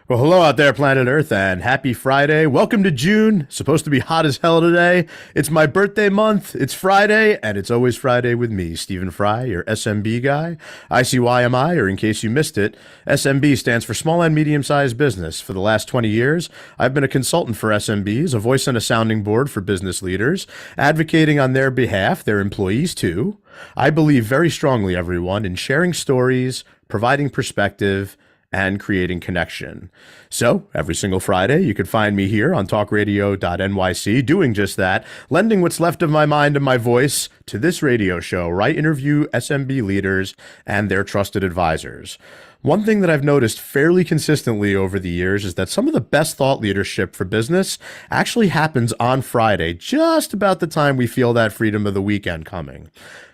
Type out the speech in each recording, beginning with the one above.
Well, hello out there, planet Earth, and happy Friday. Welcome to June. Supposed to be hot as hell today. It's my birthday month. It's Friday, and it's always Friday with me, Stephen Fry, your SMB guy. ICYMI, or in case you missed it, SMB stands for Small and Medium-Sized Business. For the last 20 years, I've been a consultant for SMBs, a voice and a sounding board for business leaders, advocating on their behalf, their employees too. I believe very strongly, everyone, in sharing stories, providing perspective, and creating connection. So every single Friday, you can find me here on talkradio.nyc doing just that, lending what's left of my mind and my voice to this radio show where I interview SMB leaders and their trusted advisors. One thing that I've noticed fairly consistently over the years is that some of the best thought leadership for business actually happens on Friday, just about the time we feel that freedom of the weekend coming.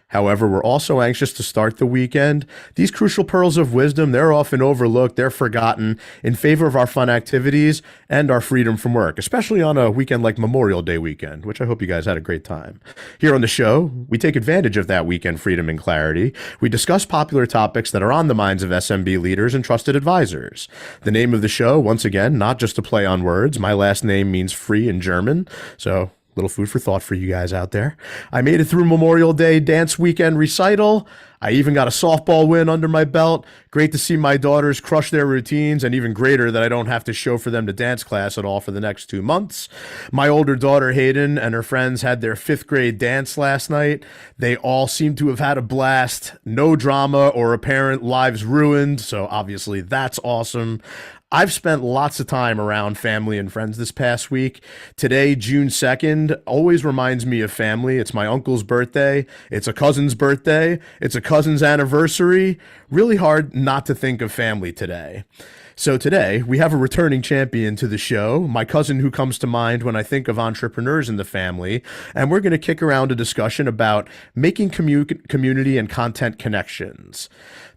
However, we're also anxious to start the weekend. These crucial pearls of wisdom, they're often overlooked, they're forgotten in favor of our fun activities and our freedom from work, especially on a weekend like Memorial Day weekend, which I hope you guys had a great time. Here on the show, we take advantage of that weekend freedom and clarity. We discuss popular topics that are on the minds of SMB leaders and trusted advisors. The name of the show, once again, not just a play on words. My last name means free in German, so little food for thought for you guys out there. I made it through Memorial Day dance weekend recital. I even got a softball win under my belt. Great to see my daughters crush their routines, and even greater that I don't have to show for them to dance class at all for the next 2 months. My older daughter, Hayden, and her friends had their 5th grade dance last night. They all seem to have had a blast. No drama or apparent lives ruined, so obviously that's awesome. I've spent lots of time around family and friends this past week. Today, June 2nd, always reminds me of family. It's my uncle's birthday. It's a cousin's birthday. It's a cousin's anniversary. Really hard not to think of family today. So today, we have a returning champion to the show, my cousin who comes to mind when I think of entrepreneurs in the family, and we're going to kick around a discussion about making community and content connections.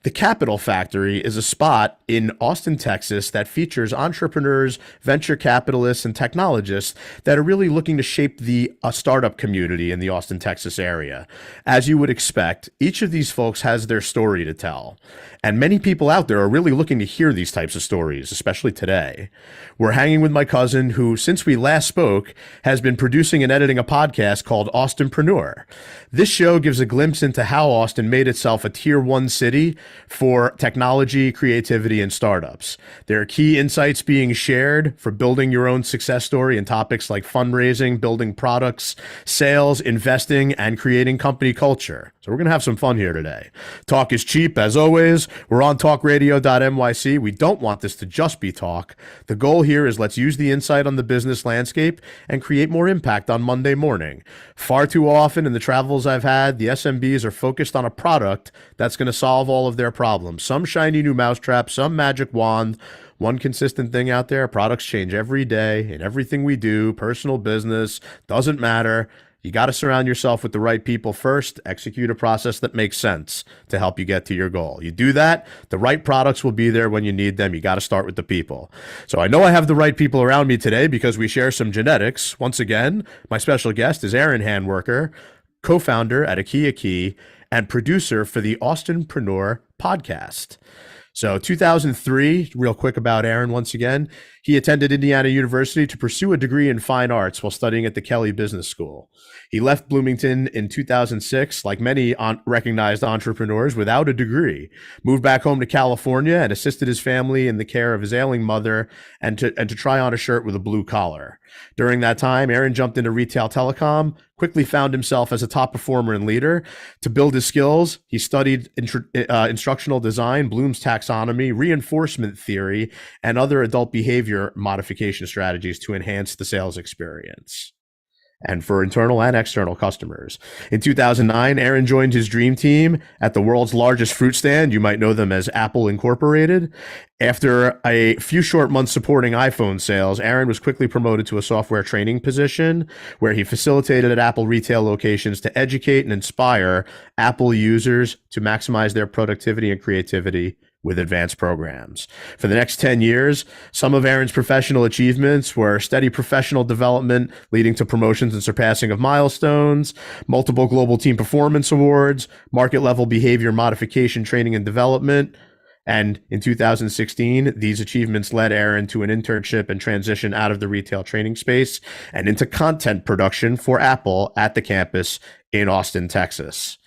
The Capital Factory is a spot in Austin, Texas that features entrepreneurs, venture capitalists, and technologists that are really looking to shape the startup community in the Austin, Texas area. As you would expect, each of these folks has their story to tell. And many people out there are really looking to hear these types of stories, especially today. We're hanging with my cousin who, since we last spoke, has been producing and editing a podcast called Austinpreneur. This show gives a glimpse into how Austin made itself a tier 1 city for technology, creativity, and startups. There are key insights being shared for building your own success story in topics like fundraising, building products, sales, investing, and creating company culture. So we're going to have some fun here today. Talk is cheap, as always. We're on talkradio.nyc. We don't want this to just be talk. The goal here is let's use the insight on the business landscape and create more impact on Monday morning. Far too often in the travels I've had, the SMBs are focused on a product that's going to solve all of their problems. Some shiny new mousetrap, some magic wand. One consistent thing out there, products change every day in everything we do, personal, business, doesn't matter. You got to surround yourself with the right people first, execute a process that makes sense to help you get to your goal. You do that, the right products will be there when you need them. You got to start with the people. So I know I have the right people around me today because we share some genetics. Once again, my special guest is Aaron Handwerker, co-founder at Akia Key and producer for the Austinpreneur podcast. So 2003, real quick about Aaron once again, he attended Indiana University to pursue a degree in fine arts while studying at the Kelley Business School. He left Bloomington in 2006, like many recognized entrepreneurs, without a degree, moved back home to California and assisted his family in the care of his ailing mother and to try on a shirt with a blue collar. During that time, Aaron jumped into retail telecom, quickly found himself as a top performer and leader. To build his skills, he studied instructional design, Bloom's taxonomy, reinforcement theory, and other adult behavior modification strategies to enhance the sales experience and for internal and external customers. In 2009, Aaron joined his dream team at the world's largest fruit stand. You might know them as Apple Incorporated. After a few short months supporting iPhone sales, Aaron was quickly promoted to a software training position where he facilitated at Apple retail locations to educate and inspire Apple users to maximize their productivity and creativity with advanced programs. For the next 10 years, some of Aaron's professional achievements were steady professional development leading to promotions and surpassing of milestones, multiple global team performance awards, market level behavior modification training and development, And in 2016, these achievements led Aaron to an internship and transition out of the retail training space and into content production for Apple at the campus in Austin, Texas.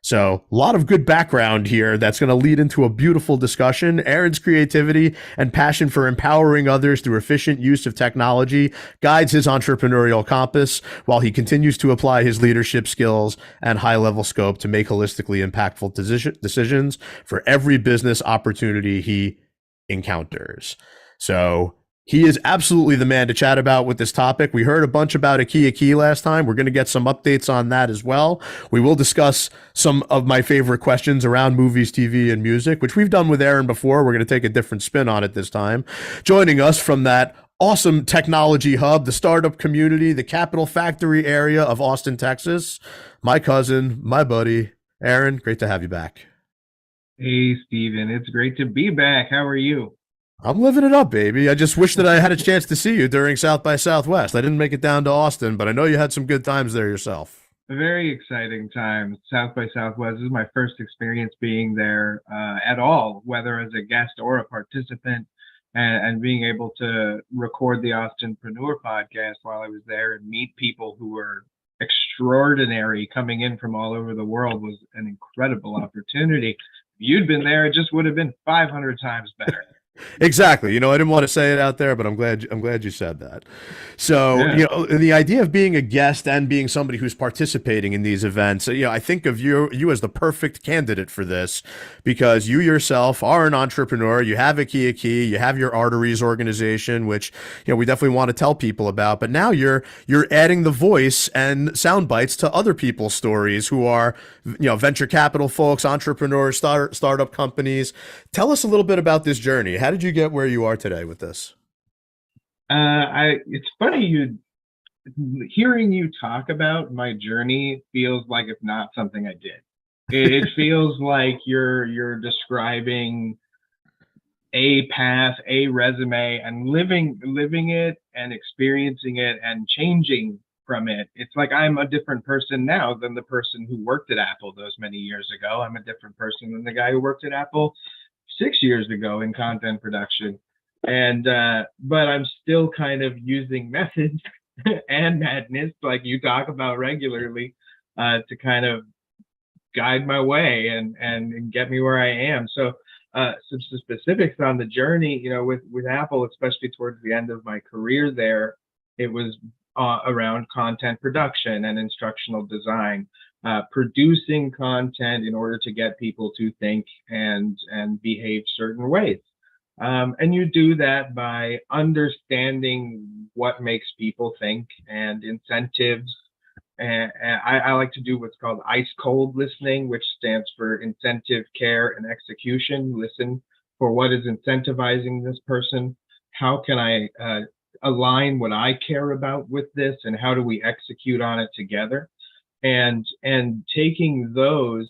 So, a lot of good background here that's going to lead into a beautiful discussion. Aaron's creativity and passion for empowering others through efficient use of technology guides his entrepreneurial compass while he continues to apply his leadership skills and high level scope to make holistically impactful decisions for every business opportunity he encounters. So, he is absolutely the man to chat about with this topic. We heard a bunch about A Key last time. We're going to get some updates on that as well. We will discuss some of my favorite questions around movies, TV, and music, which we've done with Aaron before. We're going to take a different spin on it this time. Joining us from that awesome technology hub, the startup community, the Capital Factory area of Austin, Texas, my cousin, my buddy, Aaron. Great to have you back. Hey, Steven. It's great to be back. How are you? I'm living it up, baby. I just wish that I had a chance to see you during South by Southwest. I didn't make it down to Austin, but I know you had some good times there yourself. A very exciting time. South by Southwest this is my first experience being there at all, whether as a guest or a participant, and being able to record the Austinpreneur podcast while I was there and meet people who were extraordinary coming in from all over the world was an incredible opportunity. If you'd been there, it just would have been 500 times better. Exactly. I didn't want to say it out there, but I'm glad you said that. So, Yeah. The idea of being a guest and being somebody who's participating in these events, I think of you as the perfect candidate for this because you yourself are an entrepreneur. You have a key, you have your Arteries organization, which, we definitely want to tell people about, but now you're adding the voice and sound bites to other people's stories who are, venture capital folks, entrepreneurs, startup companies. Tell us a little bit about this journey. How did you get where you are today with this? It's funny hearing you talk about my journey feels like it's not something I did. It feels like you're describing a path, a resume, and living it and experiencing it and changing from it. It's like I'm a different person now than the person who worked at Apple those many years ago. I'm a different person than the guy who worked at Apple 6 years ago in content production. And but I'm still kind of using methods and madness like you talk about regularly to kind of guide my way and get me where I am. So some specifics on the journey, with Apple, especially towards the end of my career there, it was around content production and instructional design, producing content in order to get people to think and behave certain ways. And you do that by understanding what makes people think and incentives. And I like to do what's called ice cold listening, which stands for incentive, care, and execution. Listen for what is incentivizing this person. How can I align what I care about with this, and how do we execute on it together? And taking those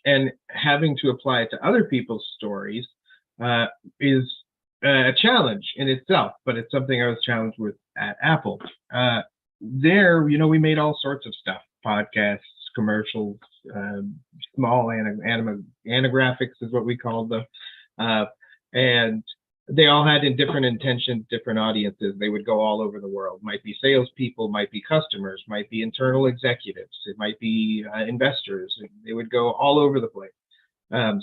and having to apply it to other people's stories is a challenge in itself, but it's something I was challenged with at Apple. There, we made all sorts of stuff, podcasts, commercials, small anagraphics is what we called them. And they all had different intentions, different audiences. They would go all over the world. Might be salespeople, might be customers, might be internal executives. It might be investors. They would go all over the place.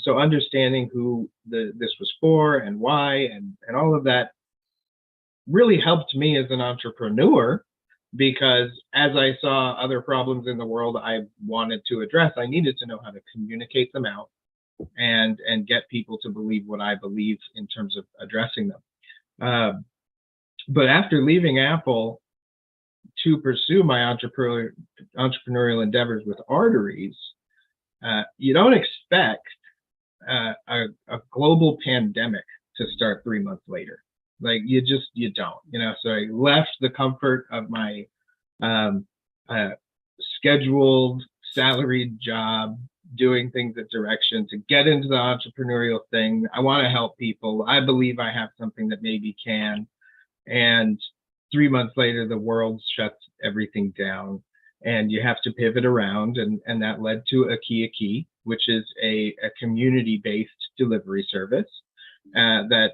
So understanding who this was for and why and all of that really helped me as an entrepreneur, because as I saw other problems in the world I wanted to address, I needed to know how to communicate them out and get people to believe what I believe in terms of addressing them. But after leaving Apple to pursue my entrepreneurial endeavors with Arteries, you don't expect a global pandemic to start 3 months later. Like you don't, so I left the comfort of my scheduled salaried job, doing things at Direction, to get into the entrepreneurial thing. I want to help people. I believe I have something that maybe can. And 3 months later, the world shuts everything down. and you have to pivot around, and that led to Key, which is a community-based delivery service that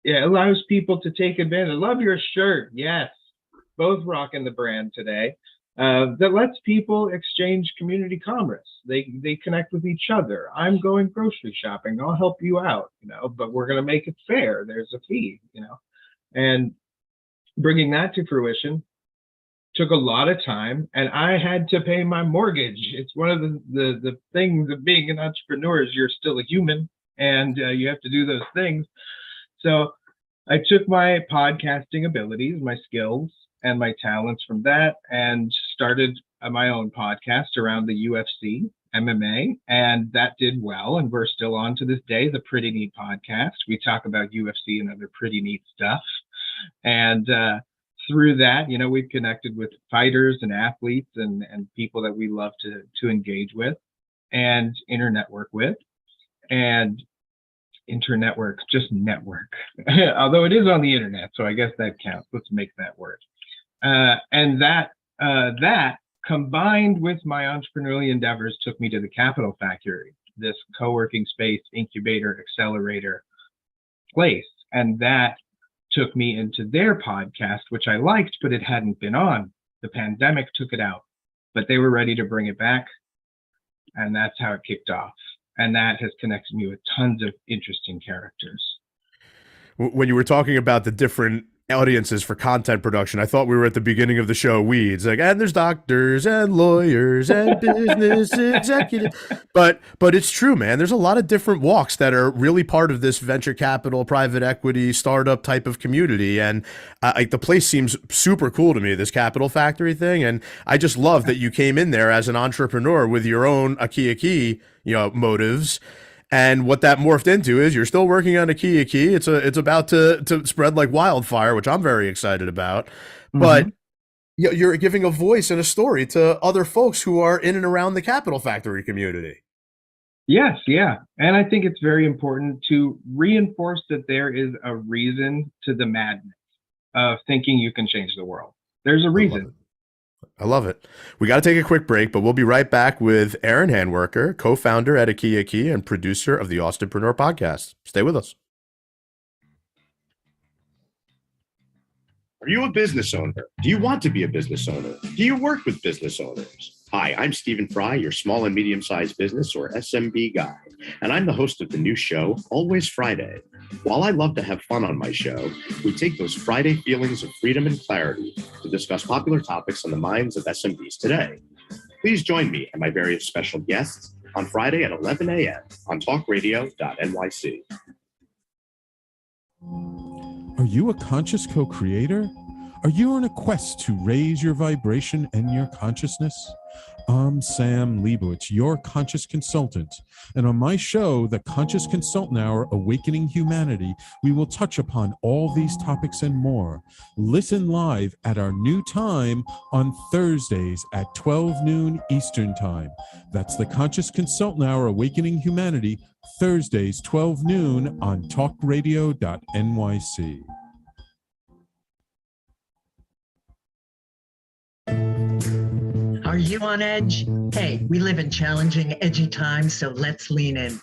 allows people to take advantage. I love your shirt. Yes, both rocking the brand today. That lets people exchange community commerce. They connect with each other. I'm going grocery shopping. I'll help you out, but we're going to make it fair. There's a fee, and bringing that to fruition took a lot of time, and I had to pay my mortgage. It's one of the things of being an entrepreneur is you're still a human, and you have to do those things. So I took my podcasting abilities, my skills, and my talents from that, and started my own podcast around the UFC, MMA, and that did well, and we're still on to this day, the Pretty Neat Podcast. We talk about UFC and other pretty neat stuff, and through that, we've connected with fighters and athletes and people that we love to engage with and internetwork with. And internetwork, just network, although it is on the internet, so I guess that counts. Let's make that word. And that combined with my entrepreneurial endeavors took me to the Capital Factory, this co-working space, incubator, accelerator place. And that took me into their podcast, which I liked, but it hadn't been on. The pandemic took it out, but they were ready to bring it back. And that's how it kicked off. And that has connected me with tons of interesting characters. When you were talking about the different audiences for content production, I thought we were at the beginning of the show Weeds, and there's doctors and lawyers and business executives, but it's true, man. There's a lot of different walks that are really part of this venture capital, private equity, startup type of community, and the place seems super cool to me, this Capital Factory thing, and I just love that you came in there as an entrepreneur with your own key motives. And what that morphed into is you're still working on a key. It's about to spread like wildfire, which I'm very excited about. Mm-hmm. But you're giving a voice and a story to other folks who are in and around the Capital Factory community. Yes, yeah. And I think it's very important to reinforce that there is a reason to the madness of thinking you can change the world. There's a reason. I love it. We got to take a quick break, but we'll be right back with Aaron Handwerker, co-founder at Key and producer of the Austinpreneur podcast. Stay with us. Are you a business owner? Do you want to be a business owner? Do you work with business owners? Hi, I'm Stephen Fry, your small and medium-sized business or SMB guy, and I'm the host of the new show, Always Friday. While I love to have fun on my show, we take those Friday feelings of freedom and clarity to discuss popular topics on the minds of SMBs today. Please join me and my various special guests on Friday at 11 a.m. on talkradio.nyc. Are you a conscious co-creator? Are you on a quest to raise your vibration and your consciousness? I'm Sam Leibowitz, your conscious consultant. And on my show, The Conscious Consultant Hour, Awakening Humanity, we will touch upon all these topics and more. Listen live at our new time on Thursdays at 12 noon Eastern Time. That's The Conscious Consultant Hour, Awakening Humanity, Thursdays, 12 noon on talkradio.nyc. Are you on edge? Hey, we live in challenging, edgy times, so let's lean in.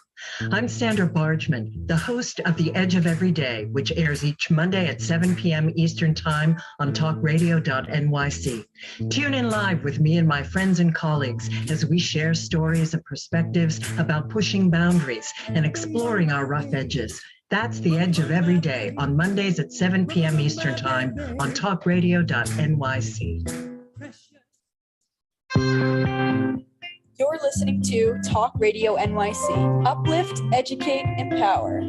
I'm Sandra Bargman, the host of The Edge of Every Day, which airs each Monday at 7 p.m. Eastern Time on talkradio.nyc. Tune in live with me and my friends and colleagues as we share stories and perspectives about pushing boundaries and exploring our rough edges. That's The Edge of Every Day on Mondays at 7 p.m. Eastern Time on talkradio.nyc. You're listening to Talk Radio NYC. Uplift, educate, empower.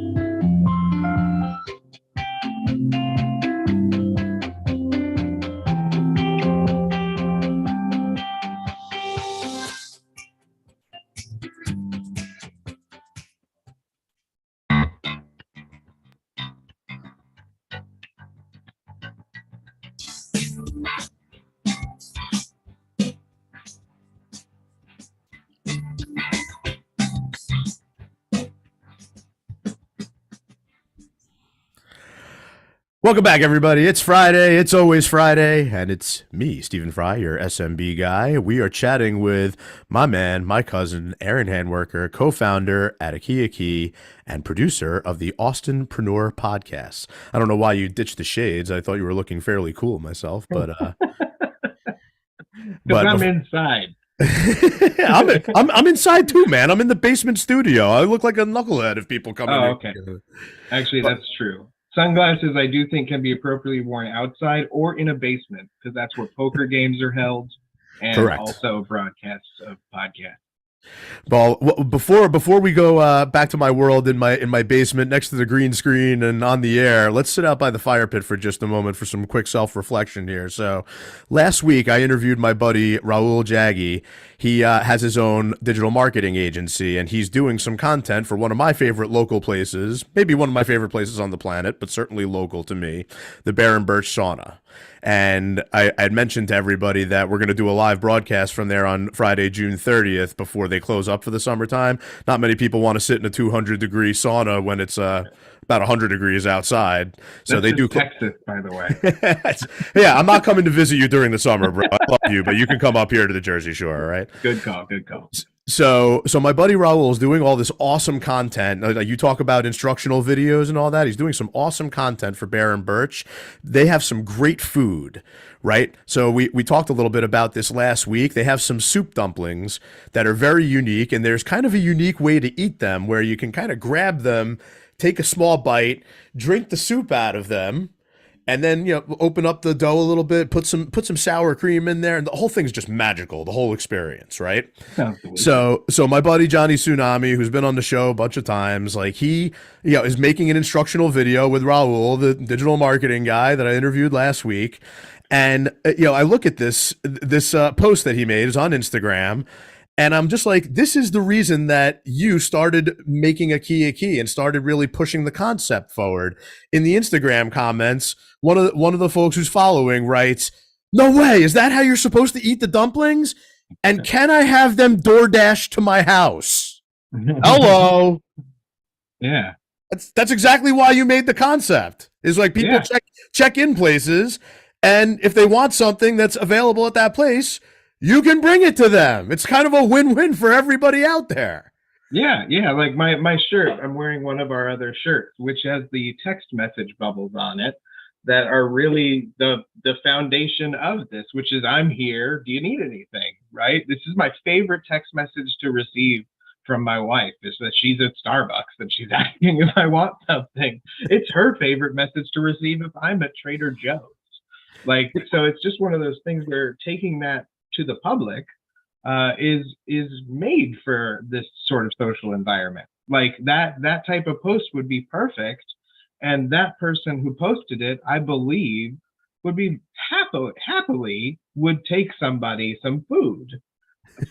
Welcome back, everybody. It's Friday. It's always Friday. And it's me, Stephen Fry, your SMB guy. We are chatting with my man, my cousin, Aaron Handwerker, co-founder at Akia Key and producer of the Austinpreneur podcast. I don't know why you ditched the shades. I thought you were looking fairly cool myself, but Because I'm inside. I'm inside too, man. I'm in the basement studio. I look like a knucklehead if people come in. Oh, okay. Actually, that's true. Sunglasses, I do think, can be appropriately worn outside or in a basement, because that's where poker games are held, and Correct. also broadcasts of podcasts. Well, before we go back to my world in my basement next to the green screen and on the air, let's sit out by the fire pit for just a moment for some quick self-reflection here. So, last week I interviewed my buddy Raul Jaggi. He has his own digital marketing agency, and he's doing some content for one of my favorite local places, maybe one of my favorite places on the planet, but certainly local to me, the Bear and Birch Sauna. And I had mentioned to everybody that we're going to do a live broadcast from there on Friday, June 30th, before they close up for the summertime. Not many people want to sit in a 200-degree sauna when it's about 100 degrees outside. So That's they do Texas, by the way. Yeah, I'm not coming to visit you during the summer, bro. I love you, but you can come up here to the Jersey Shore, all right? Good call. Good call. So my buddy Raul is doing all this awesome content. Like, you talk about instructional videos and all that. He's doing some awesome content for Bear and Birch. They have some great food, right? So we talked a little bit about this last week. They have some soup dumplings that are very unique, and there's kind of a unique way to eat them where you can kind of grab them, take a small bite, drink the soup out of them, and then, open up the dough a little bit, put some sour cream in there, and the whole thing's just magical, the whole experience, right? Sounds delicious. So my buddy Johnny Tsunami, who's been on the show a bunch of times, like, he is making an instructional video with Raul, the digital marketing guy that I interviewed last week. And I look at this post that he made is on Instagram, and I'm just like, this is the reason that you started making Akia Key and started really pushing the concept forward. In the Instagram comments, one of the folks who's following writes, "No way, is that how you're supposed to eat the dumplings? And can I have them DoorDash to my house?" Hello. Yeah. That's exactly why you made the concept. Is like people check in places, and if they want something that's available at that place, you can bring it to them. It's kind of a win-win for everybody out there. Yeah. Like my shirt, I'm wearing one of our other shirts, which has the text message bubbles on it that are really the foundation of this, which is, I'm here. Do you need anything? Right? This is my favorite text message to receive from my wife, is that she's at Starbucks and she's asking if I want something. It's her favorite message to receive if I'm at Trader Joe's. Like, so it's just one of those things where taking that to the public is made for this sort of social environment. Like that type of post would be perfect, and that person who posted it, I believe, would be happily would take somebody some food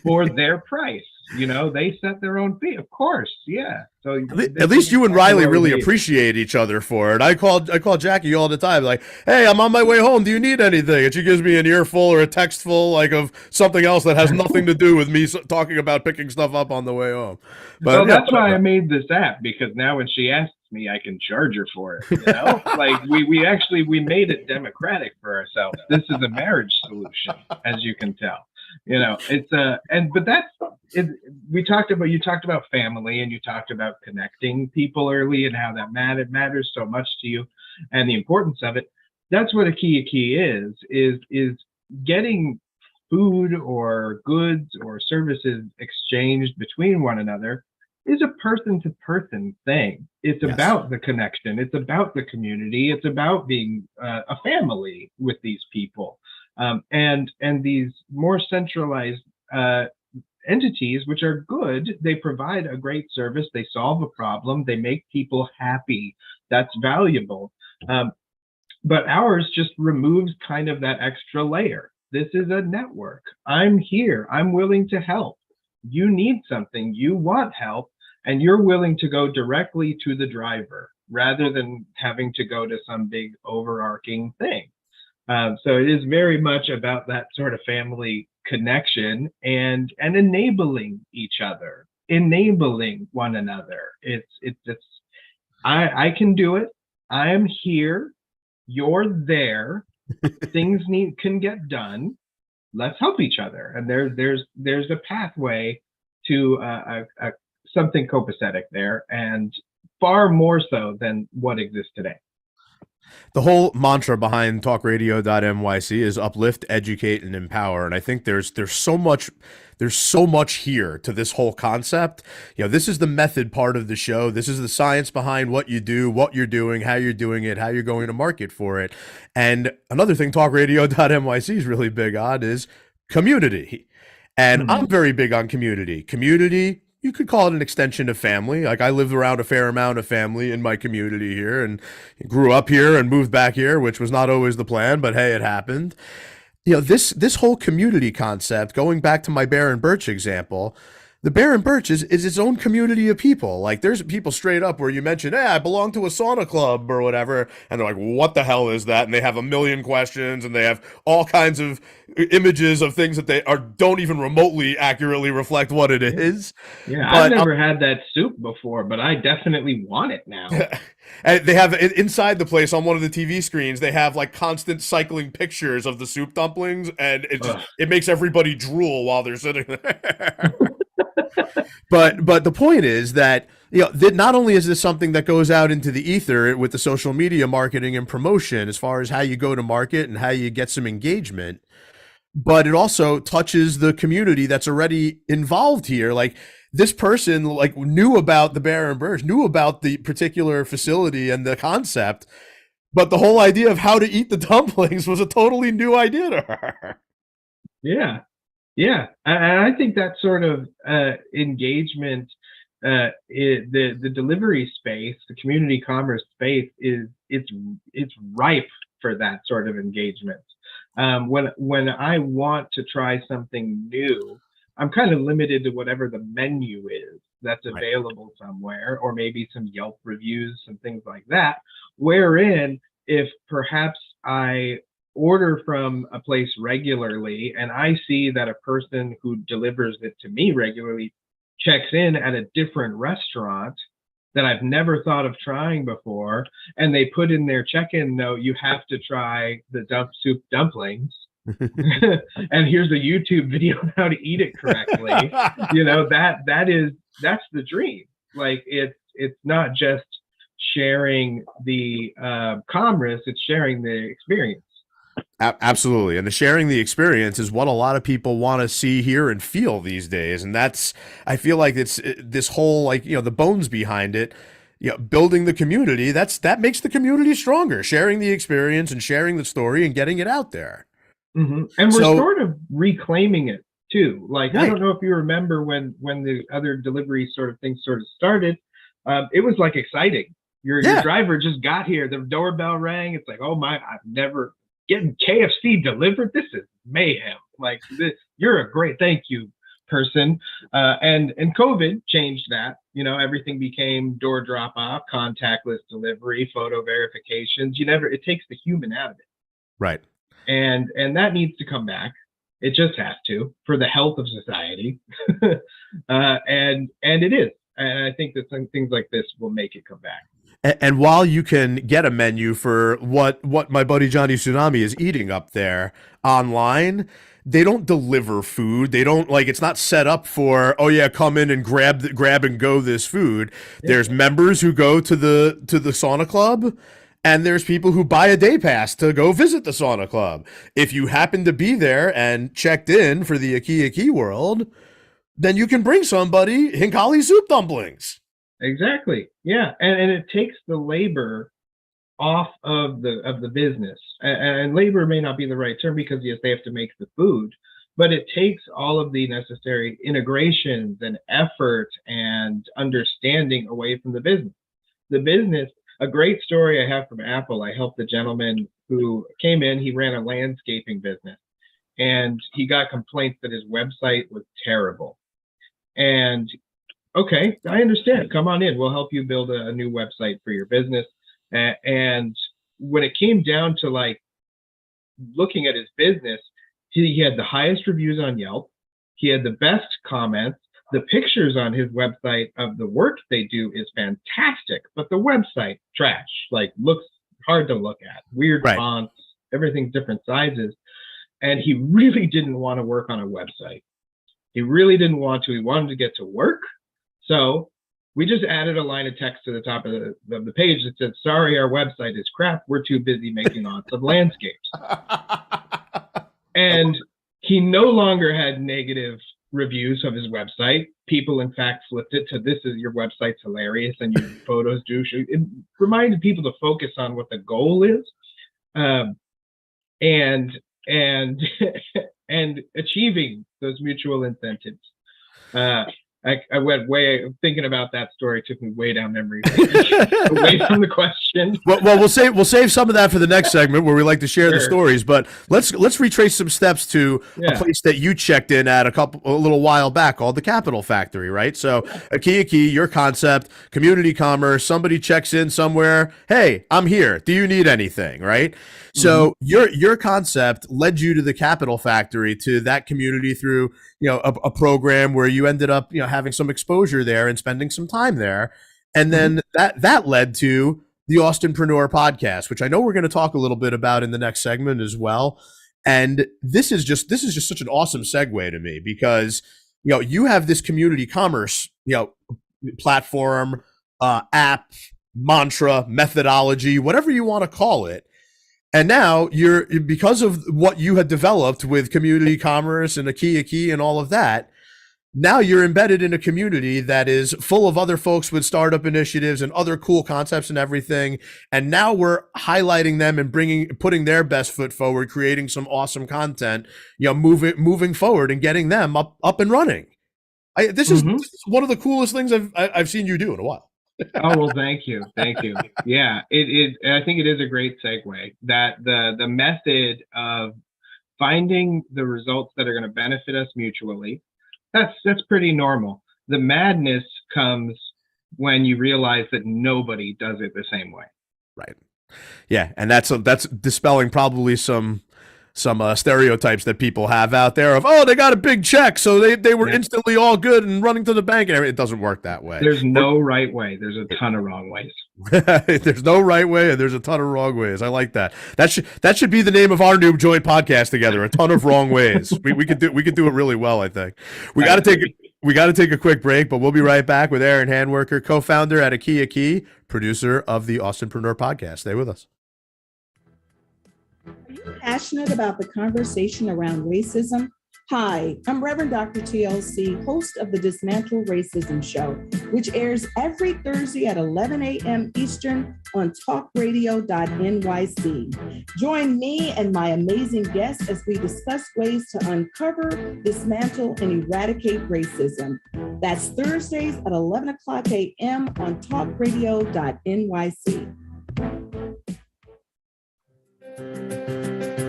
for their price. They set their own fee, of course. Yeah. So at least you and Riley really appreciate each other for it. I call Jackie all the time, like, "Hey, I'm on my way home. Do you need anything?" And she gives me an earful or a text full, like, of something else that has nothing to do with me talking about picking stuff up on the way home. But so that's why I made this app, because now when she asks me, I can charge her for it. Like we made it democratic for ourselves. This is a marriage solution, as you can tell. But that's it. You talked about family, and you talked about connecting people early and how that matters so much to you and the importance of it. That's what Akia Key is getting food or goods or services exchanged between one another is a person to person thing. It's about the connection. It's about the community. It's about being a family with these people. And these more centralized entities, which are good, they provide a great service, they solve a problem, they make people happy. That's valuable. But ours just removes kind of that extra layer. This is a network. I'm here. I'm willing to help. You need something. You want help, and you're willing to go directly to the driver rather than having to go to some big overarching thing. So it is very much about that sort of family connection and enabling each other, enabling one another. I can do it. I am here. you're there, things can get done. Let's help each other. And there's a pathway to something copacetic there, and far more so than what exists today. The whole mantra behind talkradio.nyc is uplift, educate, and empower. And I think there's so much here to this whole concept. This is the method part of the show. This is the science behind what you do, what you're doing, how you're doing it, how you're going to market for it. And another thing talkradio.nyc is really big on is community. And I'm very big on community. Community, you could call it an extension of family. Like, I lived around a fair amount of family in my community here and grew up here and moved back here, which was not always the plan, but hey, it happened. This whole community concept, going back to my Bear and Birch example, the Bear and Birch is its own community of people. Like, there's people straight up where you mention, hey, I belong to a sauna club or whatever, and they're like, what the hell is that? And they have a million questions, and they have all kinds of images of things that they don't even remotely accurately reflect what it is. Yeah, I've never had that soup before, but I definitely want it now. And they have inside the place on one of the TV screens, they have like constant cycling pictures of the soup dumplings, and it makes everybody drool while they're sitting there. But the point is that that not only is this something that goes out into the ether with the social media marketing and promotion as far as how you go to market and how you get some engagement, but it also touches the community that's already involved here. Like, this person knew about the Bear and Birch, knew about the particular facility and the concept, but the whole idea of how to eat the dumplings was a totally new idea to her. Yeah. Yeah, and I think that sort of engagement, the delivery space, the community commerce space, it's ripe for that sort of engagement. When I want to try something new, I'm kind of limited to whatever the menu is that's available somewhere, or maybe some Yelp reviews and things like that. Wherein, if perhaps I order from a place regularly and I see that a person who delivers it to me regularly checks in at a different restaurant that I've never thought of trying before, and they put in their check-in note, you have to try the soup dumplings. And here's a YouTube video on how to eat it correctly. That's the dream. Like, it's not just sharing the commerce, it's sharing the experience. Absolutely. And the sharing the experience is what a lot of people want to see, hear, and feel these days. And I feel like it's this whole, the bones behind it, building the community, that makes the community stronger, sharing the experience and sharing the story and getting it out there. Mm-hmm. And we're sort of reclaiming it too. Like, right. I don't know if you remember when the other delivery sort of thing sort of started, it was like exciting. Your driver just got here, the doorbell rang. It's like, oh my, I've never getting KFC delivered. This is mayhem. Like, you're a great thank you person. And COVID changed that. Everything became door drop off, contactless delivery, photo verifications. It takes the human out of it. Right. And that needs to come back. It just has to, for the health of society. And it is. And I think that some things like this will make it come back. And while you can get a menu for what my buddy Johnny Tsunami is eating up there online, they don't deliver food. They don't, it's not set up for, oh yeah, come in and grab and go this food. Yeah. There's members who go to the sauna club, and there's people who buy a day pass to go visit the sauna club. If you happen to be there and checked in for the Aki World, then you can bring somebody Hinkali soup dumplings. Exactly. Yeah, and it takes the labor off of the business. And labor may not be the right term, because yes, they have to make the food, but it takes all of the necessary integrations and effort and understanding away from the business. The business, a great story I have from Apple. I helped a gentleman who came in. He ran a landscaping business, and he got complaints that his website was terrible. And okay, I understand. Come on in. We'll help you build a new website for your business. And when it came down to looking at his business, he had the highest reviews on Yelp. He had the best comments. The pictures on his website of the work they do is fantastic, but the website trash, looks hard to look at, weird Right. fonts, everything's different sizes. And he really didn't want to work on a website. He really didn't want to. He wanted to get to work. So we just added a line of text to the top of the page that said, sorry, our website is crap. We're too busy making awesome landscapes. And he no longer had negative reviews of his website. People, in fact, flipped it to, this is, your website's hilarious and your photos do shoot. It reminded people to focus on what the goal is. And and achieving those mutual incentives. I went way, thinking about that story took me way down memory lane, away from the question. Well, we'll save some of that for the next segment where we like to share the stories. But let's retrace some steps to a place that you checked in at a little while back called the Capital Factory, right? So a key, your concept, community commerce. Somebody checks in somewhere. Hey, I'm here. Do you need anything? Right. So your concept led you to the Capital Factory, to that community through, a program where you ended up, having some exposure there and spending some time there. And then that led to the Austinpreneur podcast, which I know we're going to talk a little bit about in the next segment as well. And this is just such an awesome segue to me because, you have this community commerce, platform, app, mantra, methodology, whatever you want to call it. And now because of what you had developed with community commerce and a key and all of that, now you're embedded in a community that is full of other folks with startup initiatives and other cool concepts and everything. And now we're highlighting them and putting their best foot forward, creating some awesome content, moving forward and getting them up and running. This is one of the coolest things I've seen you do in a while. Oh, well, thank you. Yeah, I think it is a great segue, that the method of finding the results that are going to benefit us mutually, that's pretty normal. The madness comes when you realize that nobody does it the same way. Right. Yeah, and that's dispelling probably some stereotypes that people have out there of, they got a big check, so they were instantly all good and running to the bank and everything. It doesn't work that way. There's no right way. There's a ton of wrong ways. There's no right way and there's a ton of wrong ways. I like that. That should be the name of our new joint podcast together. A ton of wrong ways. We could do it really well, I think. We got to take a quick break, but we'll be right back with Aaron Handwerker, co-founder at A Key, producer of the Austinpreneur podcast. Stay with us. Are you passionate about the conversation around racism? Hi, I'm Reverend Dr. TLC, host of the Dismantle Racism Show, which airs every Thursday at 11 a.m. Eastern on talkradio.nyc. Join me and my amazing guests as we discuss ways to uncover, dismantle, and eradicate racism. That's Thursdays at 11 o'clock a.m. on talkradio.nyc.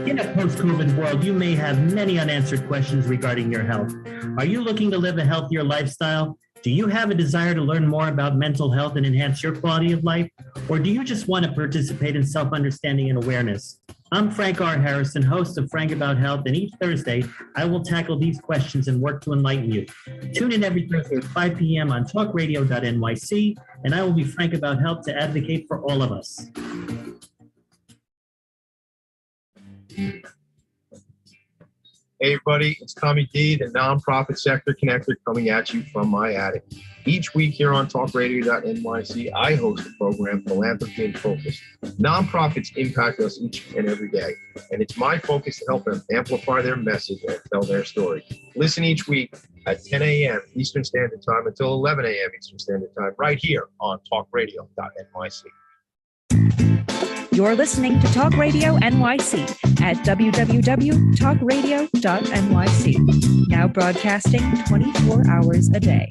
In a post-COVID world, you may have many unanswered questions regarding your health. Are you looking to live a healthier lifestyle? Do you have a desire to learn more about mental health and enhance your quality of life? Or do you just want to participate in self-understanding and awareness? I'm Frank R. Harrison, host of Frank About Health, and each Thursday, I will tackle these questions and work to enlighten you. Tune in every Thursday at 5 p.m. on talkradio.nyc, and I will be frank about health to advocate for all of us. Hey everybody, it's Tommy D, the nonprofit sector connector, coming at you from my attic. Each week here on talkradio.nyc, I host a program, Philanthropy in Focus. Nonprofits impact us each and every day, and it's my focus to help them amplify their message and tell their story. Listen each week at 10 a.m. Eastern Standard Time until 11 a.m. Eastern Standard Time, right here on talkradio.nyc. You're listening to Talk Radio NYC at www.talkradio.nyc. Now broadcasting 24 hours a day.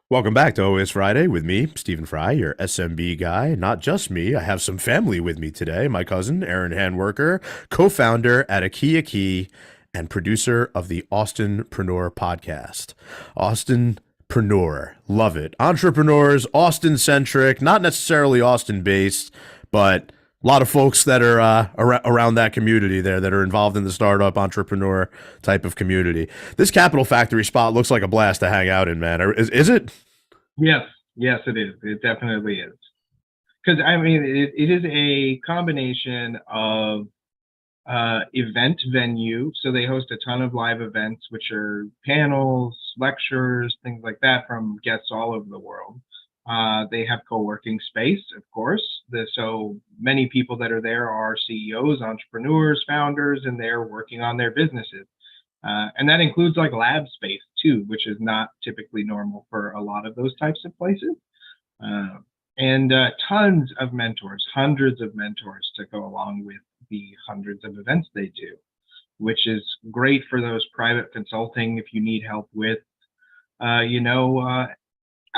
Welcome back to Always Friday with me, Stephen Fry, your SMB guy. Not just me, I have some family with me today. My cousin, Aaron Handwerker, co-founder at A Key, and producer of the Austinpreneur podcast. Austinpreneur, love it. Entrepreneurs, Austin-centric, not necessarily Austin-based, but a lot of folks that are around that community there that are involved in the startup entrepreneur type of community. This Capital Factory spot looks like a blast to hang out in, man. Is it? Yes, it is. It definitely is. Because I mean, it is a combination of event venue. So they host a ton of live events, which are panels, lectures, things like that from guests all over the world. They have co-working space, of course. So many people that are there are CEOs, entrepreneurs, founders, and they're working on their businesses. And that includes like lab space too, which is not typically normal for a lot of those types of places. And tons of mentors, hundreds of mentors to go along with the hundreds of events they do, which is great for those private consulting if you need help with,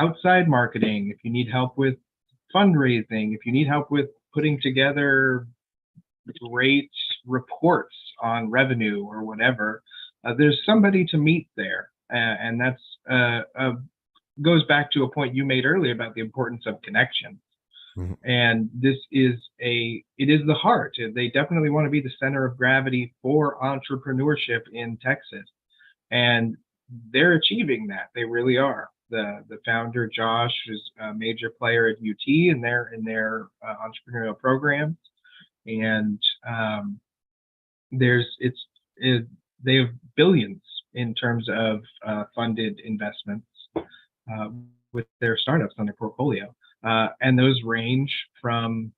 outside marketing, if you need help with fundraising, if you need help with putting together great reports on revenue or whatever, there's somebody to meet there. And that's goes back to a point you made earlier about the importance of connection. Mm-hmm. And this is it is the heart. They definitely want to be the center of gravity for entrepreneurship in Texas. And they're achieving that. They really are. The founder, Josh, is a major player at UT in their entrepreneurial programs. And they have billions in terms of funded investments with their startups on their portfolio. And those range from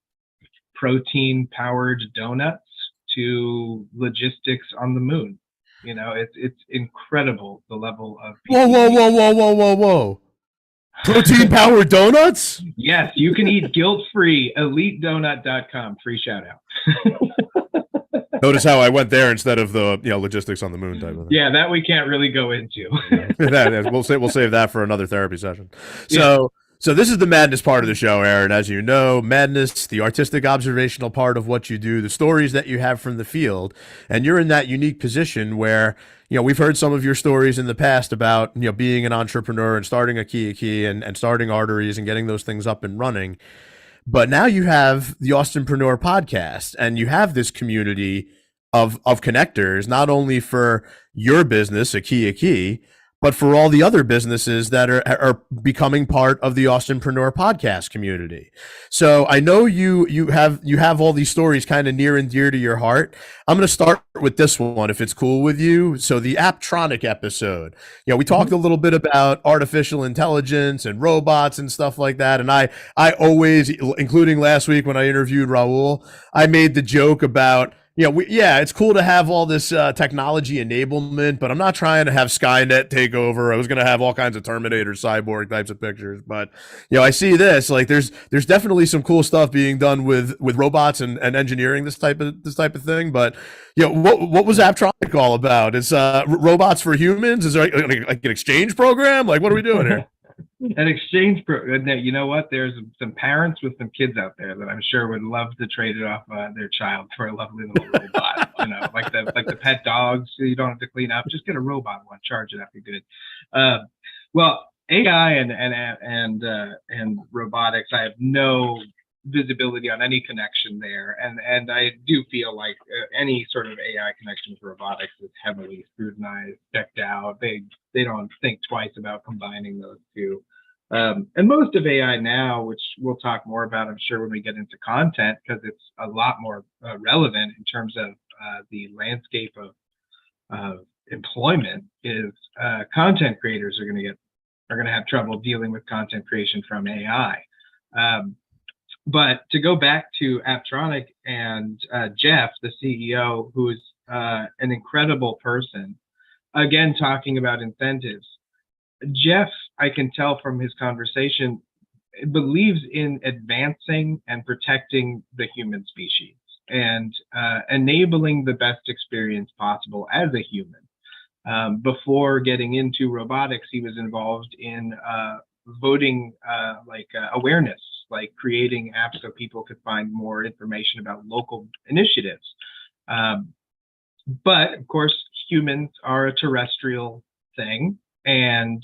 protein-powered donuts to logistics on the moon. You know, it's incredible the level of. Whoa. Protein-powered donuts? Yes, you can eat guilt-free. EliteDonut.com. Free shout out. Notice how I went there instead of the logistics on the moon type of thing. Yeah, that we can't really go into. We'll save that for another therapy session. So this is the madness part of the show, Aaron. As you know, madness, the artistic observational part of what you do, the stories that you have from the field, and you're in that unique position where, we've heard some of your stories in the past about, being an entrepreneur and starting a key and starting arteries and getting those things up and running. But now you have the Austinpreneur podcast and you have this community of connectors, not only for your business, a key, but for all the other businesses that are becoming part of the Austinpreneur podcast community. So I know you have all these stories kind of near and dear to your heart. I'm going to start with this one, if it's cool with you. So the Apptronic episode, we talked a little bit about artificial intelligence and robots and stuff like that. And I always, including last week when I interviewed Raul, I made the joke about, it's cool to have all this technology enablement, but I'm not trying to have Skynet take over. I was going to have all kinds of Terminator, cyborg types of pictures, but I see this. Like, there's definitely some cool stuff being done with robots and engineering this type of thing. But what was Apptronic all about? It's robots for humans. Is there like an exchange program? Like, what are we doing here? An exchange program. You know what? There's some parents with some kids out there that I'm sure would love to trade it off their child for a lovely little robot. Like the pet dogs you don't have to clean up. Just get a robot one, charge it up, you're good. Well, AI and robotics, I have no visibility on any connection there, and I do feel like any sort of AI connection with robotics is heavily scrutinized, checked out. They don't think twice about combining those two. And most of AI now, which we'll talk more about, I'm sure, when we get into content, because it's a lot more relevant in terms of the landscape of employment, is content creators are going to have trouble dealing with content creation from AI. But to go back to Apptronic and Jeff, the CEO, who is an incredible person, again, talking about incentives. Jeff, I can tell from his conversation, believes in advancing and protecting the human species and enabling the best experience possible as a human. Before getting into robotics, he was involved in voting awareness, like creating apps so people could find more information about local initiatives. But of course, humans are a terrestrial thing, and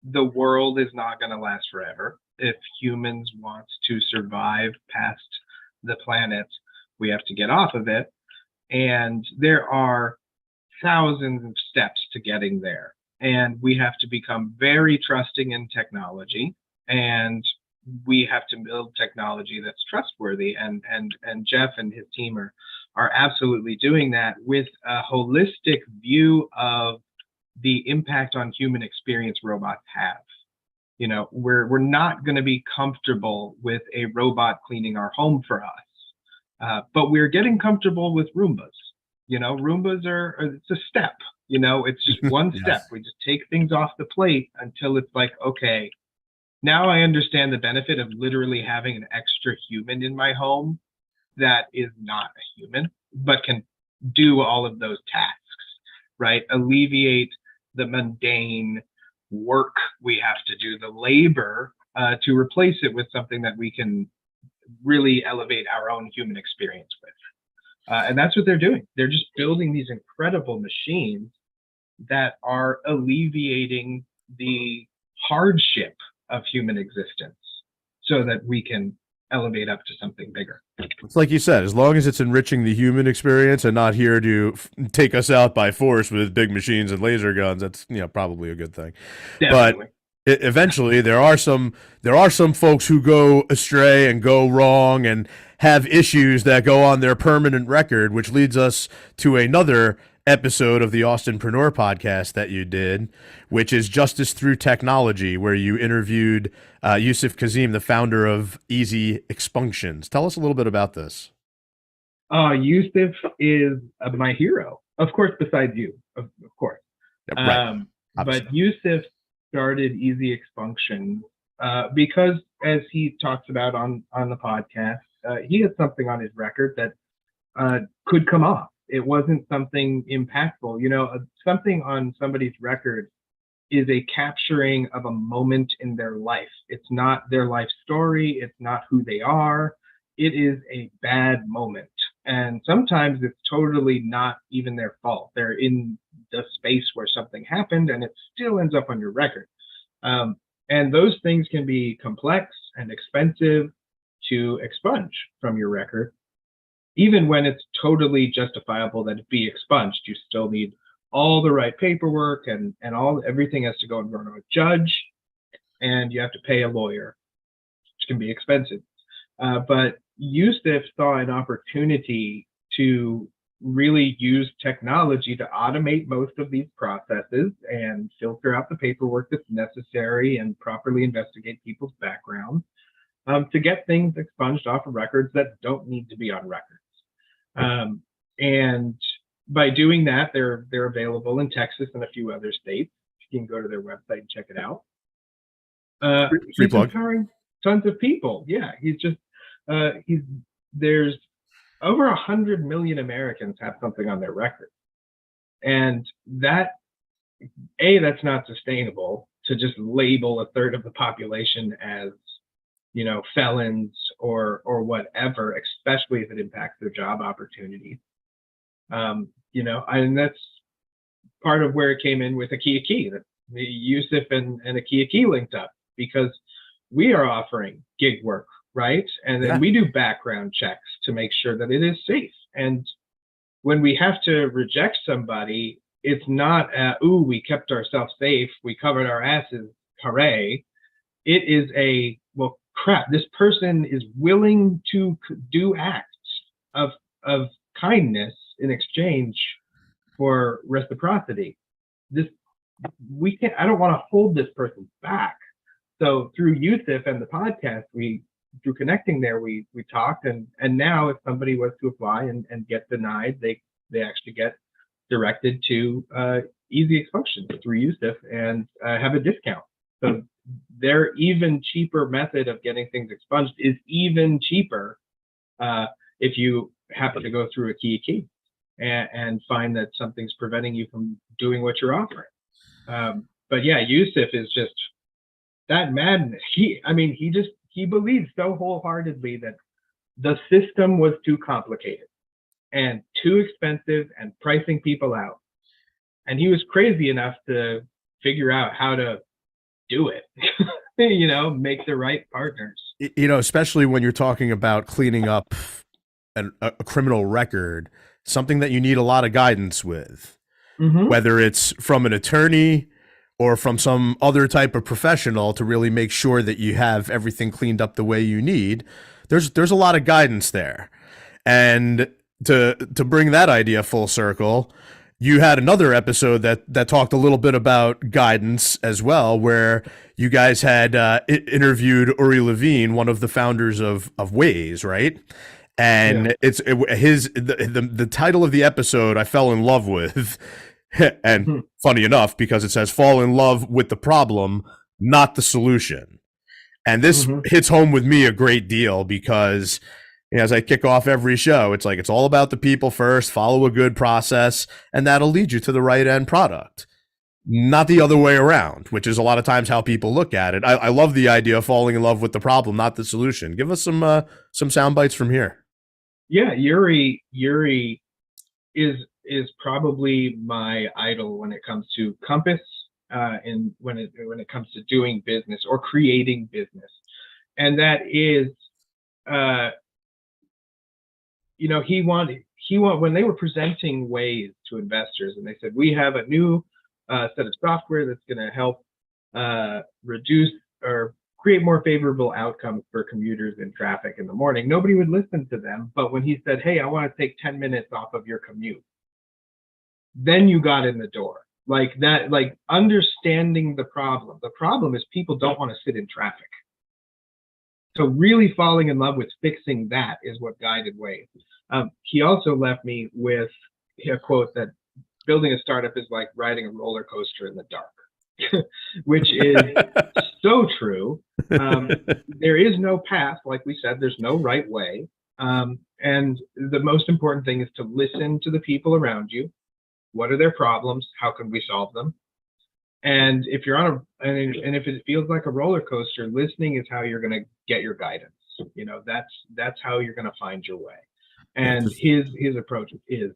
the world is not going to last forever. If humans want to survive past the planet, we have to get off of it. And there are thousands of steps to getting there. And we have to become very trusting in technology, and we have to build technology that's trustworthy. And Jeff and his team are absolutely doing that with a holistic view of the impact on human experience robots have. You know, we're not going to be comfortable with a robot cleaning our home for us, but we're getting comfortable with Roombas. You know, Roombas it's a step. You know, it's just one Yes. step. We just take things off the plate until it's like, okay, now I understand the benefit of literally having an extra human in my home that is not a human, but can do all of those tasks, right? Alleviate the mundane work we have to do, the labor, to replace it with something that we can really elevate our own human experience with. And that's what they're doing. They're just building these incredible machines that are alleviating the hardship of human existence so that we can elevate up to something bigger. It's like you said, as long as it's enriching the human experience and not here to take us out by force with big machines and laser guns, that's, you know, probably a good thing. Definitely. But eventually there are some folks who go astray and go wrong and have issues that go on their permanent record, which leads us to another episode of the Austinpreneur podcast that you did, which is Justice Through Technology, where you interviewed Yusuf Kazim, the founder of Easy Expunctions. Tell us a little bit about this. Yusuf is my hero, of course, besides you, of course. Yeah, right. But Yusuf started Easy Expunction because, as he talks about on the podcast, he had something on his record that could come off. It wasn't something impactful. You know, something on somebody's record is a capturing of a moment in their life. It's not their life story. It's not who they are. It is a bad moment. And sometimes it's totally not even their fault. They're in the space where something happened and it still ends up on your record. And those things can be complex and expensive to expunge from your record. Even when it's totally justifiable that it be expunged, you still need all the right paperwork and everything has to go in front of a judge, and you have to pay a lawyer, which can be expensive. But Yusuf saw an opportunity to really use technology to automate most of these processes and filter out the paperwork that's necessary and properly investigate people's backgrounds, to get things expunged off of records that don't need to be on records. And by doing that, they're available in Texas and a few other states. You can go to their website and check it out. Free plug. Empowering tons of people. Yeah, there's over 100 million Americans have something on their record, and that's not sustainable to just label a third of the population as, you know, felons or whatever, especially if it impacts their job opportunities. You know, and that's part of where it came in with Akia Key, that Yusuf and Akia Key linked up, because we are offering gig work, right? And then we do background checks to make sure that it is safe. And when we have to reject somebody, it's not, ooh, we kept ourselves safe, we covered our asses, hooray. It is well, crap, this person is willing to do acts of kindness in exchange for reciprocity. I don't want to hold this person back. So through Yusuf and the podcast, through connecting there, we talked, and now if somebody was to apply and get denied, they actually get directed to Easy Expunction through Yusuf and have a discount. So their even cheaper method of getting things expunged is even cheaper if you happen to go through Akia Key and find that something's preventing you from doing what you're offering. But yeah, Yusuf is just that madness. He believes so wholeheartedly that the system was too complicated and too expensive and pricing people out. And he was crazy enough to figure out how to do it, make the right partners. Especially when you're talking about cleaning up a criminal record, something that you need a lot of guidance with, whether it's from an attorney or from some other type of professional to really make sure that you have everything cleaned up the way you need. There's a lot of guidance there. And to bring that idea full circle, you had another episode that talked a little bit about guidance as well, where you guys had interviewed Uri Levine, one of the founders of Waze, right? And the title of the episode I fell in love with. And funny enough, because it says fall in love with the problem, not the solution. And this hits home with me a great deal because as I kick off every show, it's like it's all about the people first, follow a good process, and that'll lead you to the right end product. Not the other way around, which is a lot of times how people look at it. I love the idea of falling in love with the problem, not the solution. Give us some sound bites from here. Yeah, Yuri is probably my idol when it comes to compass, and when it comes to doing business or creating business. And that is, when they were presenting Waze to investors, and they said, we have a new set of software that's going to help reduce or create more favorable outcomes for commuters in traffic in the morning. Nobody would listen to them. But when he said, hey, I want to take 10 minutes off of your commute, then you got in the door. Like that, like understanding the problem. The problem is people don't want to sit in traffic. So really falling in love with fixing that is what guided Waze. He also left me with a quote that building a startup is like riding a roller coaster in the dark, which is so true. There is no path, like we said, there's no right way. And the most important thing is to listen to the people around you. What are their problems? How can we solve them? And if you're on and if it feels like a roller coaster, listening is how you're going to get your guidance. That's how you're going to find your way. And his approach is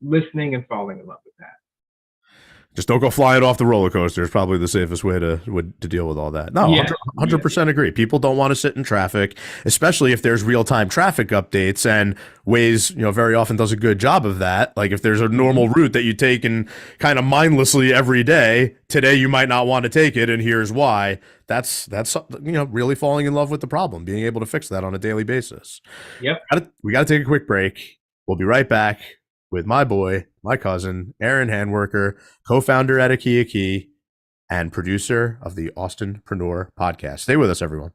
listening and falling in love with that. Just don't go flying off the roller coaster is probably the safest way to deal with all that. No, 100% agree. People don't want to sit in traffic, especially if there's real-time traffic updates, and Waze, very often does a good job of that. Like if there's a normal route that you take and kind of mindlessly every day, today you might not want to take it, and here's why. That's really falling in love with the problem, being able to fix that on a daily basis. Yep. We got to take a quick break. We'll be right back with my boy, my cousin, Aaron Handworker, co-founder at Akia Key and producer of the Austinpreneur podcast. Stay with us, everyone.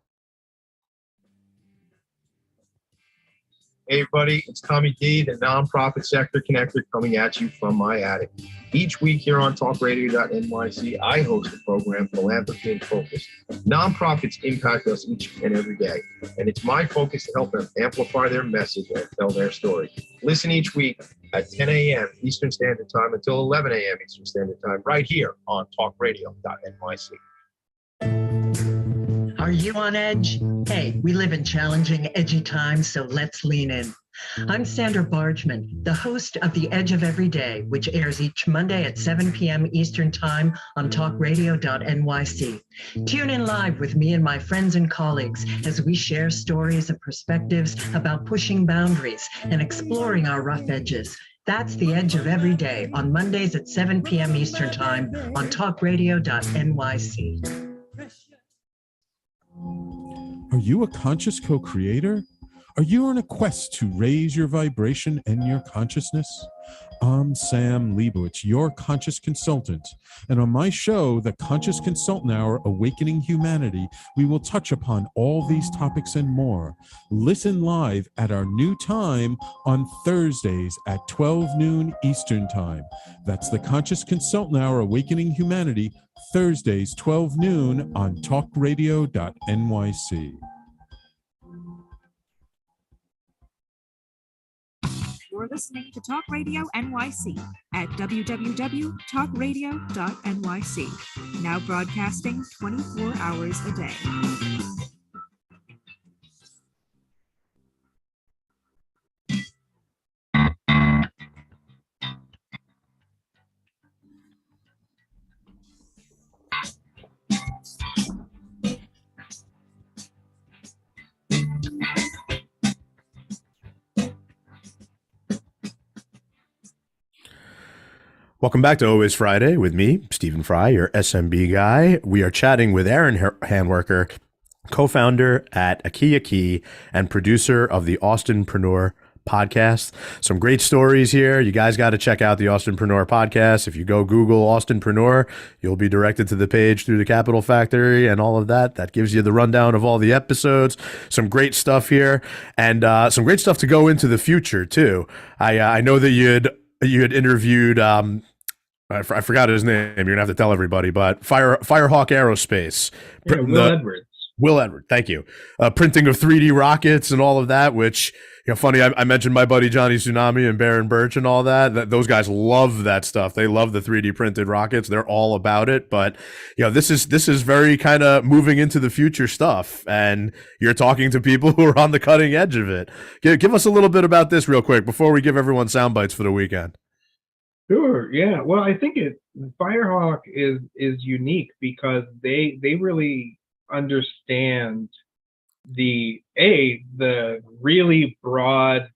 Hey, everybody, it's Tommy D, the nonprofit sector connector, coming at you from my attic. Each week here on talkradio.nyc, I host the program Philanthropy in Focus. Nonprofits impact us each and every day, and it's my focus to help them amplify their message and tell their story. Listen each week at 10 a.m. Eastern Standard Time until 11 a.m. Eastern Standard Time, right here on talkradio.nyc. Are you on edge? Hey, we live in challenging, edgy times, so let's lean in. I'm Sandra Bargeman, the host of The Edge of Every Day, which airs each Monday at 7 p.m. Eastern Time on talkradio.nyc. Tune in live with me and my friends and colleagues as we share stories and perspectives about pushing boundaries and exploring our rough edges. That's The Edge of Every Day on Mondays at 7 p.m. Eastern Time on talkradio.nyc. Are you a conscious co-creator? Are you on a quest to raise your vibration and your consciousness? I'm Sam Leibowitz, your conscious consultant. And on my show, The Conscious Consultant Hour, Awakening Humanity, we will touch upon all these topics and more. Listen live at our new time on Thursdays at 12 noon Eastern Time. That's The Conscious Consultant Hour, Awakening Humanity, Thursdays, 12 noon on talkradio.nyc. You're listening to Talk Radio NYC at www.talkradio.nyc. Now broadcasting 24 hours a day. Welcome back to Always Friday with me, Stephen Fry, your SMB guy. We are chatting with Aaron Handwerker, co-founder at Akia Key and producer of the Austinpreneur podcast. Some great stories here. You guys got to check out the Austinpreneur podcast. If you go Google Austinpreneur, you'll be directed to the page through the Capital Factory and all of that. That gives you the rundown of all the episodes. Some great stuff here, and some great stuff to go into the future too. I know that you had interviewed. I forgot his name. You're gonna have to tell everybody, but Firehawk Aerospace. Yeah, Will Edwards. Will Edwards, thank you. Printing of 3D rockets and all of that, which, funny, I mentioned my buddy Johnny Tsunami and Baron Birch and all that. Those guys love that stuff. They love the 3D printed rockets. They're all about it. But, this is very kind of moving into the future stuff. And you're talking to people who are on the cutting edge of it. Give us a little bit about this real quick before we give everyone sound bites for the weekend. Sure. Yeah. Well, I think Firehawk is unique because they really understand the really broad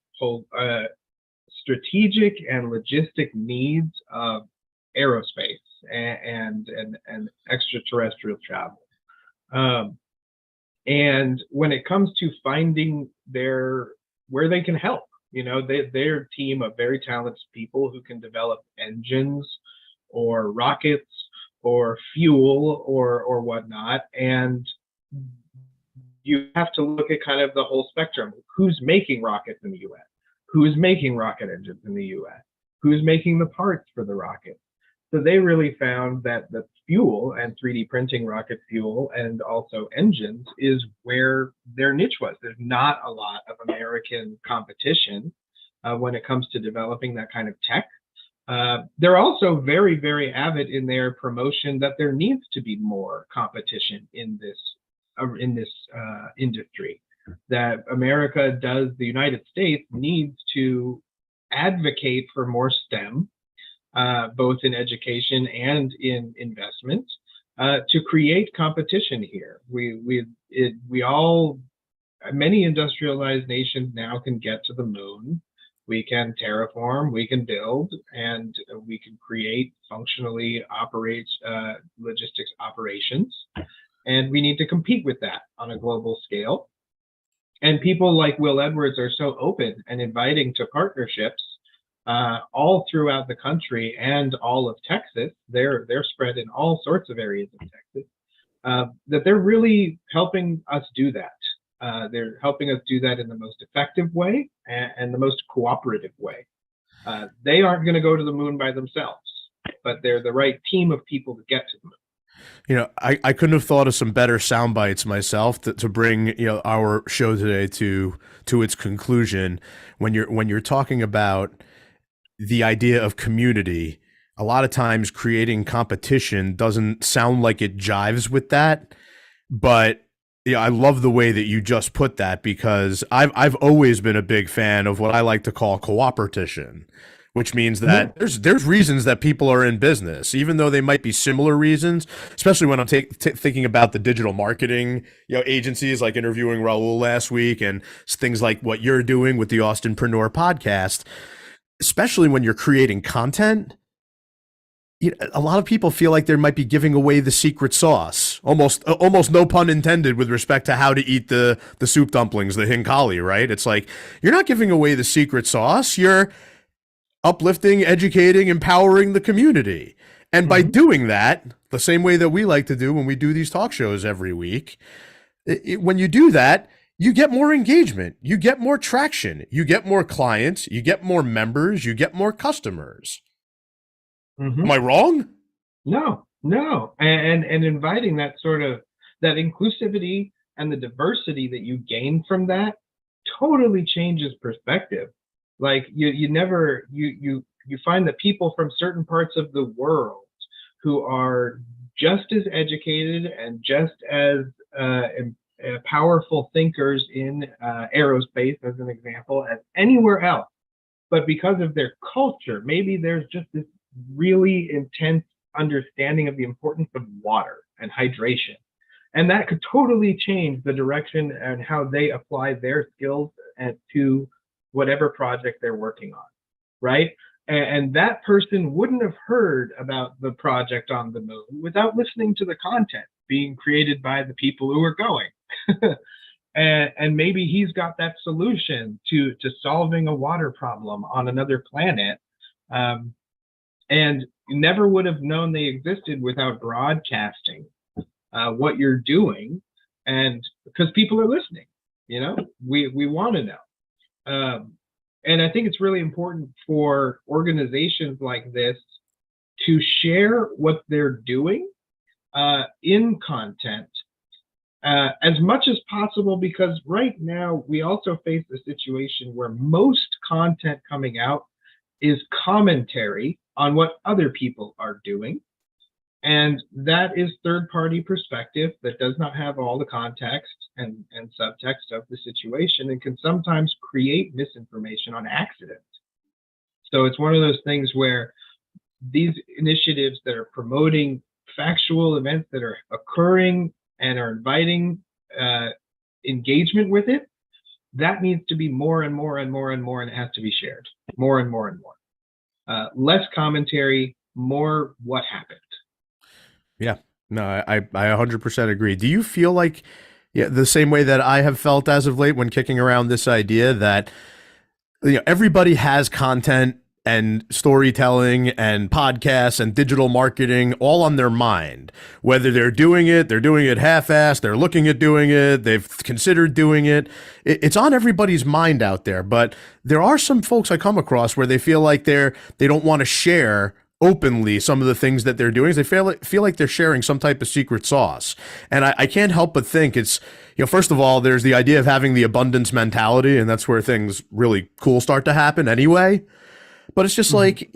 strategic and logistic needs of aerospace and extraterrestrial travel. And when it comes to finding where they can help, they're a team of very talented people who can develop engines or rockets or fuel or whatnot. And you have to look at kind of the whole spectrum. Who's making rockets in the US? Who's making rocket engines in the US? Who's making the parts for the rockets? So they really found that the fuel and 3D printing rocket fuel and also engines is where their niche was. There's not a lot of American competition when it comes to developing that kind of tech. They're also very, very avid in their promotion that there needs to be more competition in this industry. That the United States needs to advocate for more STEM, both in education and in investment, to create competition here. Many industrialized nations now can get to the moon. We can terraform, we can build, and we can create functionally logistics operations. And we need to compete with that on a global scale. And people like Will Edwards are so open and inviting to partnerships all throughout the country and all of Texas. They're spread in all sorts of areas of Texas. That they're really helping us do that. They're helping us do that in the most effective way and the most cooperative way. They aren't going to go to the moon by themselves, but they're the right team of people to get to the moon. I couldn't have thought of some better sound bites myself to bring our show today to its conclusion. When you're talking about the idea of community, a lot of times creating competition doesn't sound like it jives with that, but I love the way that you just put that, because I've always been a big fan of what I like to call cooperation, which means that there's reasons that people are in business, even though they might be similar reasons, especially when I'm thinking about the digital marketing agencies, like interviewing Raul last week and things like what you're doing with the Austinpreneur podcast. Especially when you're creating content, a lot of people feel like they might be giving away the secret sauce, almost no pun intended, with respect to how to eat the soup dumplings, the hinkali, right? It's like, you're not giving away the secret sauce. You're uplifting, educating, empowering the community. And by doing that, the same way that we like to do when we do these talk shows every week, when you do that, you get more engagement, you get more traction, you get more clients, you get more members, you get more customers. Am I wrong? No. And inviting that sort of that inclusivity and the diversity that you gain from that totally changes perspective. Like you find that people from certain parts of the world who are just as educated and just as powerful thinkers in aerospace, as an example, as anywhere else. But because of their culture, maybe there's just this really intense understanding of the importance of water and hydration. And that could totally change the direction and how they apply their skills to whatever project they're working on, right? And that person wouldn't have heard about the project on the moon without listening to the content being created by the people who are going. And maybe he's got that solution to solving a water problem on another planet, and never would have known they existed without broadcasting what you're doing. And because people are listening, we want to know. And I think it's really important for organizations like this to share what they're doing in content as much as possible, because right now we also face a situation where most content coming out is commentary on what other people are doing. And that is third-party perspective that does not have all the context and subtext of the situation, and can sometimes create misinformation on accident. So it's one of those things where these initiatives that are promoting factual events that are occurring and are inviting engagement with it, that needs to be more and more and more and more, and it has to be shared more and more and more. Less commentary, more what happened. Yeah, no, I 100% agree. Do you feel like, the same way that I have felt as of late when kicking around this idea that everybody has content and storytelling and podcasts and digital marketing all on their mind, whether they're doing it half-assed, they're looking at doing it, they've considered doing it. It's on everybody's mind out there. But there are some folks I come across where they feel like they don't want to share openly some of the things that they're doing. They feel like they're sharing some type of secret sauce. And I can't help but think it's, first of all, there's the idea of having the abundance mentality, and that's where things really cool start to happen anyway. But it's just like,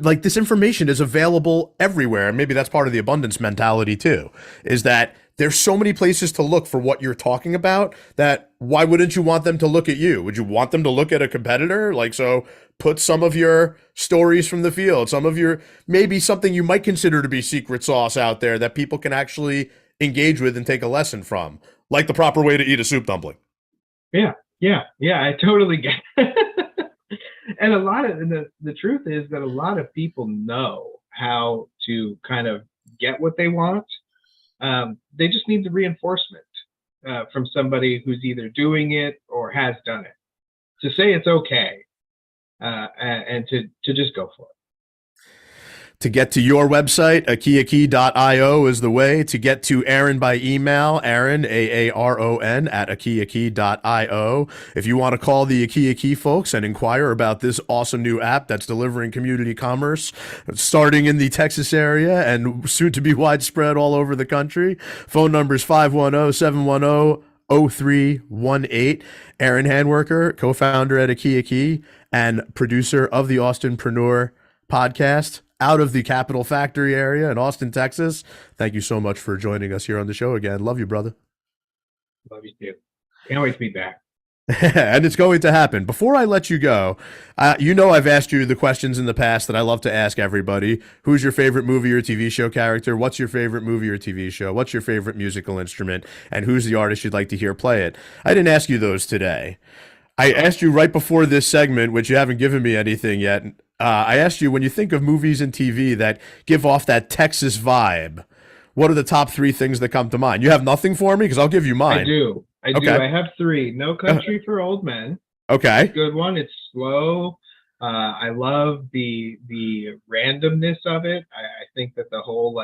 like this information is available everywhere. And maybe that's part of the abundance mentality too, is that there's so many places to look for what you're talking about that why wouldn't you want them to look at you? Would you want them to look at a competitor? Like, so put some of your stories from the field, some of your, maybe something you might consider to be secret sauce out there that people can actually engage with and take a lesson from, like the proper way to eat a soup dumpling. Yeah, I totally get it. And the truth is that a lot of people know how to kind of get what they want. They just need the reinforcement from somebody who's either doing it or has done it to say it's okay, and to just go for it. To get to your website, akiyakey.io is the way. To get to Aaron by email, Aaron, Aaron, at akiyakey.io. If you want to call the Akiyakey folks and inquire about this awesome new app that's delivering community commerce, starting in the Texas area and soon to be widespread all over the country, phone number is 510-710-0318. Aaron Handwerker, co-founder at Akiyakey and producer of the Austinpreneur podcast, out of the Capital Factory area in Austin, Texas. Thank you so much for joining us here on the show again. Love you, brother. Love you too. Can't wait to be back. And it's going to happen. Before I let you go, I've asked you the questions in the past that I love to ask everybody. Who's your favorite movie or TV show character? What's your favorite movie or TV show? What's your favorite musical instrument? And who's the artist you'd like to hear play it? I didn't ask you those today. I asked you right before this segment, which you haven't given me anything yet. I asked you, when you think of movies and TV that give off that Texas vibe, what are the top 3 things that come to mind? You have nothing for me? Because I'll give you mine. I do. I have 3. No Country for Old Men. Okay. Good one. It's slow. I love the randomness of it. I think that the whole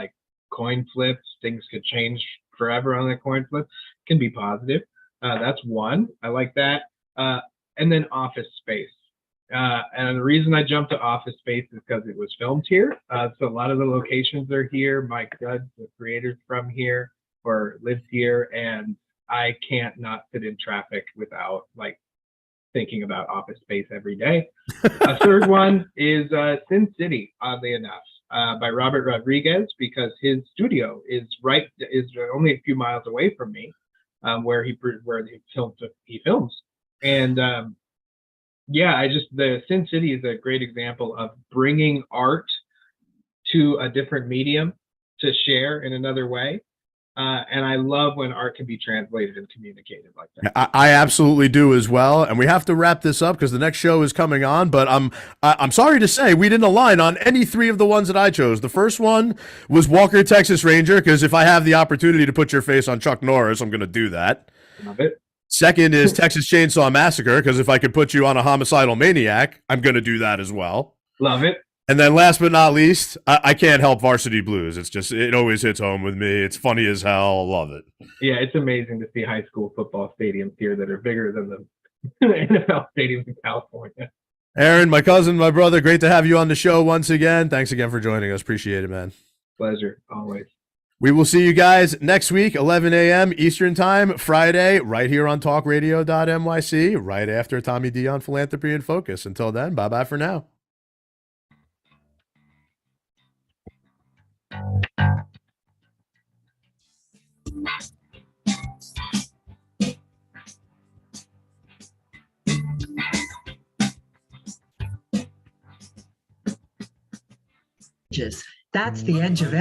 coin flips, things could change forever on the coin flip, can be positive. That's one. I like that. And then Office Space. And the reason I jumped to Office Space is because it was filmed here. So a lot of the locations are here. Mike Judd, the creator's from here or lives here. And I can't not sit in traffic without thinking about Office Space every day. A third one is Sin City, oddly enough, by Robert Rodriguez, because his studio is only a few miles away from me, where he films. And the Sin City is a great example of bringing art to a different medium to share in another way. And I love when art can be translated and communicated like that. I absolutely do as well. And we have to wrap this up because the next show is coming on. But I'm sorry to say we didn't align on any three of the ones that I chose. The first one was Walker, Texas Ranger, because if I have the opportunity to put your face on Chuck Norris, I'm going to do that. Love it. Second is Texas Chainsaw Massacre, because if I could put you on a homicidal maniac, I'm going to do that as well. Love it. And then last but not least, I can't help Varsity Blues. It's just, it always hits home with me. It's funny as hell. Love it. Yeah, it's amazing to see high school football stadiums here that are bigger than the NFL stadiums in California. Aaron, my cousin, my brother, great to have you on the show once again. Thanks again for joining us. Appreciate it, man. Pleasure, always. We will see you guys next week, 11 a.m. Eastern Time, Friday, right here on talkradio.nyc, right after Tommy D on Philanthropy and Focus. Until then, bye-bye for now. That's the edge of